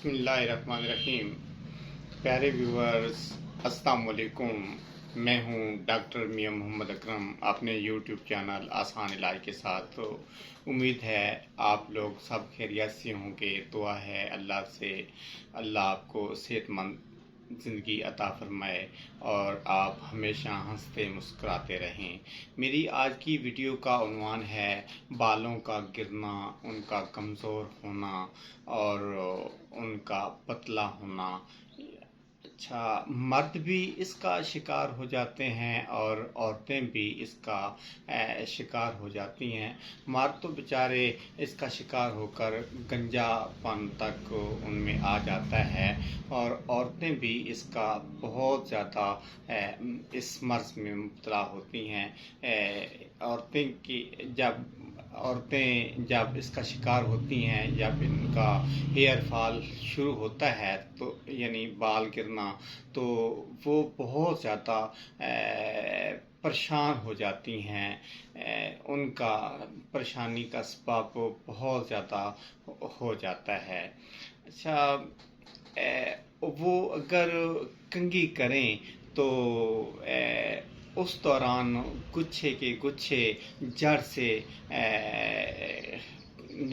بسم اللہ الرحمن الرحیم۔ پیارے ویورز، السلام علیکم۔ میں ہوں ڈاکٹر میاں محمد اکرم، اپنے یوٹیوب چینل آسان علاج کے ساتھ۔ تو امید ہے آپ لوگ سب خیریت سے ہوں گے۔ دعا ہے اللہ سے اللہ آپ کو صحت مند زندگی عطا فرمائے اور آپ ہمیشہ ہنستے مسکراتے رہیں۔ میری آج کی ویڈیو کا عنوان ہے بالوں کا گرنا، ان کا کمزور ہونا اور ان کا پتلا ہونا۔ اچھا، مرد بھی اس کا شکار ہو جاتے ہیں اور عورتیں بھی اس کا شکار ہو جاتی ہیں۔ مرد تو بیچارے اس کا شکار ہو کر گنجا پن تک ان میں آ جاتا ہے، اور عورتیں بھی اس کا بہت زیادہ اس مرض میں مبتلا ہوتی ہیں۔ عورتیں جب اس کا شکار ہوتی ہیں، جب ان کا ہیئر فال شروع ہوتا ہے تو یعنی بال گرنا، تو وہ بہت زیادہ پریشان ہو جاتی ہیں۔ ان کا پریشانی کا سبب بہت زیادہ ہو جاتا ہے۔ اچھا، وہ اگر کنگھی کریں تو اس دوران گچھے کے گچھے جڑ سے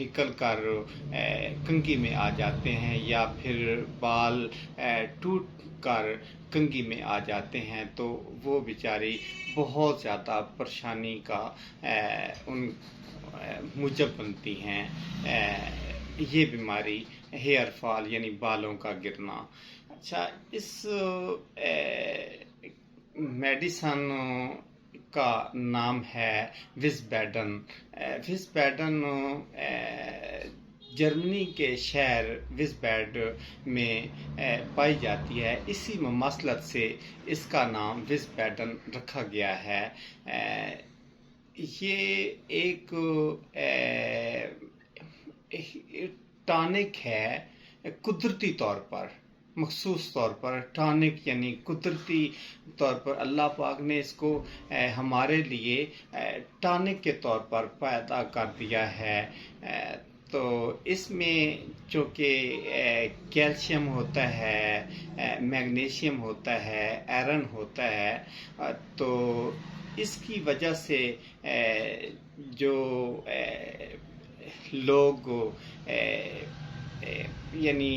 نکل کر کنگھی میں آ جاتے ہیں، یا پھر بال ٹوٹ کر کنگھی میں آ جاتے ہیں، تو وہ بیچاری بہت زیادہ پریشانی کا موجب بنتی ہیں۔ یہ بیماری ہیئر فال یعنی بالوں کا گرنا۔ اچھا، اس میڈیسن کا نام ہے وزبیڈن۔ وزبیڈن جرمنی کے شہر وزبیڈ میں پائی جاتی ہے۔ اسی مماثلت سے اس کا نام وزبیڈن رکھا گیا ہے۔ یہ ایک ٹانک ہے، قدرتی طور پر، مخصوص طور پر ٹانک یعنی قدرتی طور پر اللہ پاک نے اس کو ہمارے لیے ٹانک کے طور پر پیدا کر دیا ہے۔ تو اس میں چونکہ کیلشیم ہوتا ہے، میگنیشیم ہوتا ہے، آئرن ہوتا ہے، تو اس کی وجہ سے جو لوگ یعنی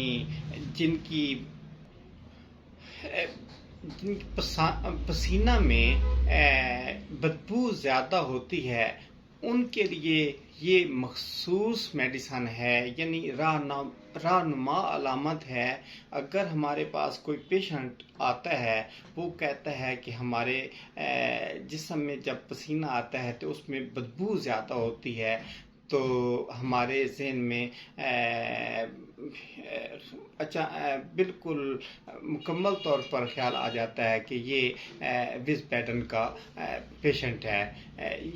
جن کی پسینہ میں بدبو زیادہ ہوتی ہے، ان کے لیے یہ مخصوص میڈیسن ہے، یعنی رہنما علامت ہے۔ اگر ہمارے پاس کوئی پیشنٹ آتا ہے، وہ کہتا ہے کہ ہمارے جسم میں جب پسینہ آتا ہے تو اس میں بدبو زیادہ ہوتی ہے، تو ہمارے ذہن میں بالکل مکمل طور پر خیال آ جاتا ہے کہ یہ وزبیڈن کا پیشنٹ ہے۔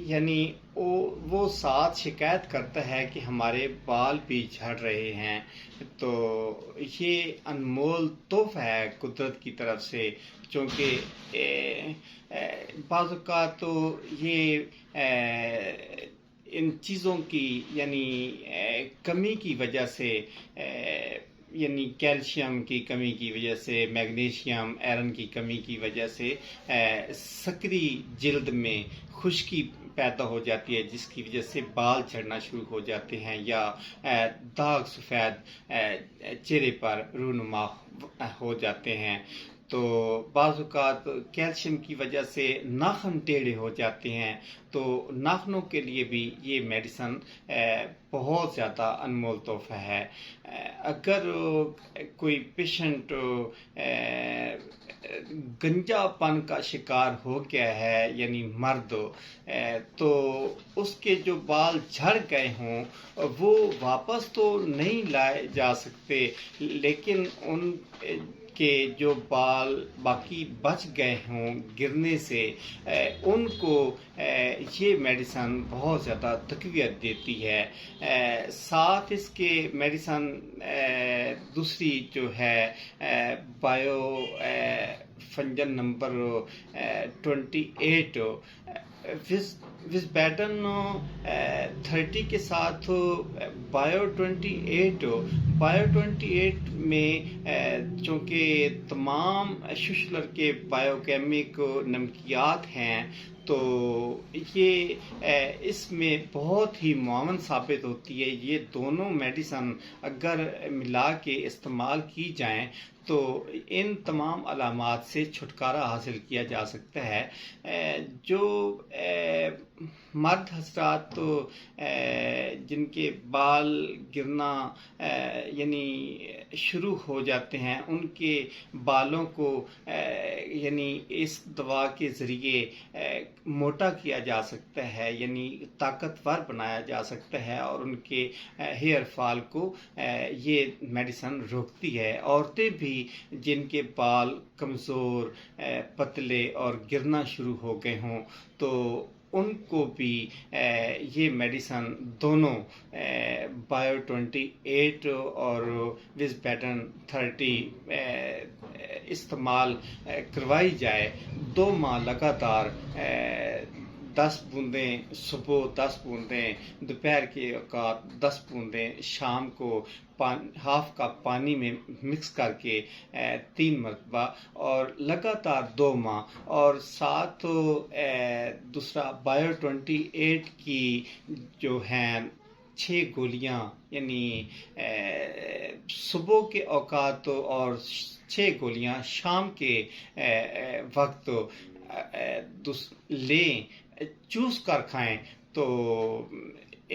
یعنی وہ ساتھ شکایت کرتا ہے کہ ہمارے بال بھی جھڑ رہے ہیں۔ تو یہ انمول تحفہ ہے قدرت کی طرف سے، چونکہ بعض اوقات تو یہ ان چیزوں کی یعنی کمی کی وجہ سے، یعنی کیلشیم کی کمی کی وجہ سے، میگنیشیم آئرن کی کمی کی وجہ سے سکری جلد میں خشکی پیدا ہو جاتی ہے، جس کی وجہ سے بال جھڑنا شروع ہو جاتے ہیں، یا داغ سفید چہرے پر رونما ہو جاتے ہیں۔ تو بعض اوقات کیلشیم کی وجہ سے ناخن ٹیڑھے ہو جاتے ہیں، تو ناخنوں کے لیے بھی یہ میڈیسن بہت زیادہ انمول تحفہ ہے۔ اگر کوئی پیشنٹ گنجا پن کا شکار ہو گیا ہے، یعنی مرد، تو اس کے جو بال جھڑ گئے ہوں وہ واپس تو نہیں لائے جا سکتے، لیکن ان کے جو بال باقی بچ گئے ہوں گرنے سے، ان کو یہ میڈیسن بہت زیادہ تقویت دیتی ہے۔ ساتھ اس کے میڈیسن دوسری جو ہے بایو فنجن نمبر 28 وزبیٹن 30 کے ساتھ بایو 28 میں چونکہ تمام ششلر کے بایو کیمک نمکیات ہیں تو یہ اس میں بہت ہی معاون ثابت ہوتی ہے. یہ دونوں میڈیسن اگر ملا کے استعمال کی جائیں تو ان تمام علامات سے چھٹکارا حاصل کیا جا سکتا ہے. جو مرد حضرات جن کے بال گرنا یعنی شروع ہو جاتے ہیں ان کے بالوں کو یعنی اس دوا کے ذریعے موٹا کیا جا سکتا ہے یعنی طاقتور بنایا جا سکتا ہے اور ان کے ہیئر فال کو یہ میڈیسن روکتی ہے. عورتیں بھی جن کے بال کمزور پتلے اور گرنا شروع ہو گئے ہوں تو ان کو بھی یہ میڈیسن دونوں بایو 28 اور وزبیٹن 30 استعمال کروائی جائے. 2 ماہ لگاتار 10 بوندیں صبح، 10 بوندیں دوپہر کے اوقات، 10 بوندیں شام کو ہاف کپ پانی میں مکس کر کے 3 مرتبہ اور لگاتار 2 ماہ، اور ساتھ دوسرا بایو 28 کی جو ہیں 6 گولیاں یعنی صبح کے اوقات اور 6 گولیاں شام کے وقت لیں، چوس کر کھائیں تو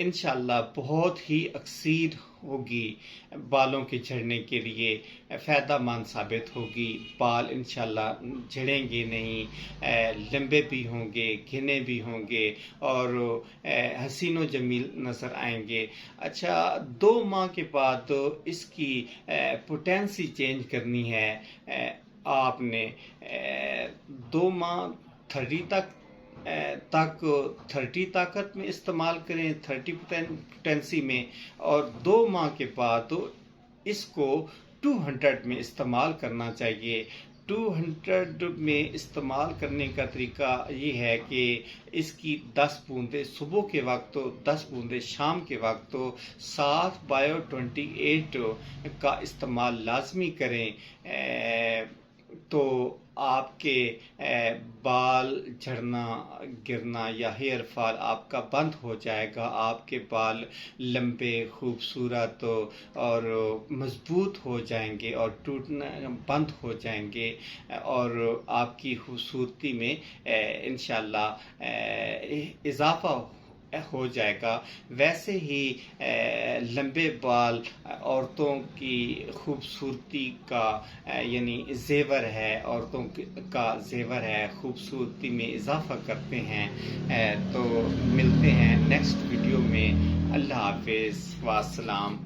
انشاءاللہ بہت ہی اکثیر ہوگی، بالوں کے جھڑنے کے لیے فائدہ مند ثابت ہوگی. بال انشاءاللہ جھڑیں گے نہیں، لمبے بھی ہوں گے، گھنے بھی ہوں گے اور حسین و جمیل نظر آئیں گے. اچھا، 2 ماہ کے بعد اس کی پوٹینسی چینج کرنی ہے. آپ نے 2 ماہ 30 طاقت میں استعمال کریں، 30 پوٹینسی میں، اور 2 ماہ کے بعد اس کو 200 میں استعمال کرنا چاہیے. 200 میں استعمال کرنے کا طریقہ یہ ہے کہ اس کی 10 بوندیں صبح کے وقت، 10 بوندیں شام کے وقت، ساتھ بایو 28 کا استعمال لازمی کریں تو آپ کے بال جھڑنا، گرنا یا ہیئر فال آپ کا بند ہو جائے گا. آپ کے بال لمبے، خوبصورت اور مضبوط ہو جائیں گے اور ٹوٹنا بند ہو جائیں گے اور آپ کی خوبصورتی میں انشاءاللہ اضافہ ہو جائے گا. ویسے ہی لمبے بال عورتوں کی خوبصورتی کا یعنی زیور ہے، عورتوں کا زیور ہے، خوبصورتی میں اضافہ کرتے ہیں. تو ملتے ہیں نیکسٹ ویڈیو میں. اللہ حافظ، والسلام.